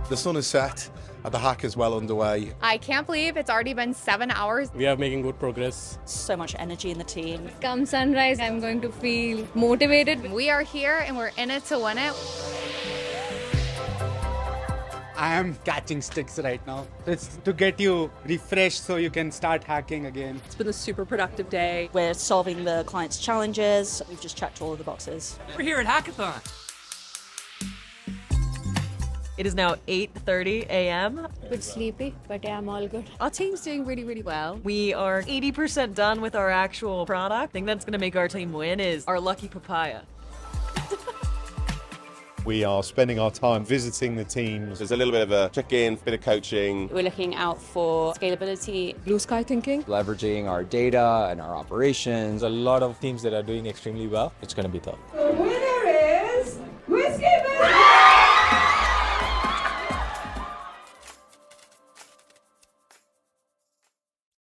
The sun is set, the hack is well underway. I can't believe it's already been 7 hours. We are making good progress. So much energy in the team. Come sunrise, I'm going to feel motivated. We are here and we're in it to win it. I am catching sticks right now. It's to get you refreshed so you can start hacking again. It's been a super productive day. We're solving the client's challenges. We've just checked all of the boxes. We're here at Hackathon. It is now 8:30 a.m. A bit sleepy, but yeah, I'm all good. Our team's doing really, really well. We are 80% done with our actual product. The thing that's going to make our team win is our lucky papaya. We are spending our time visiting the teams. There's a little bit of a check-in, bit of coaching. We're looking out for scalability. Blue sky thinking. Leveraging our data and our operations. There's a lot of teams that are doing extremely well. It's going to be tough.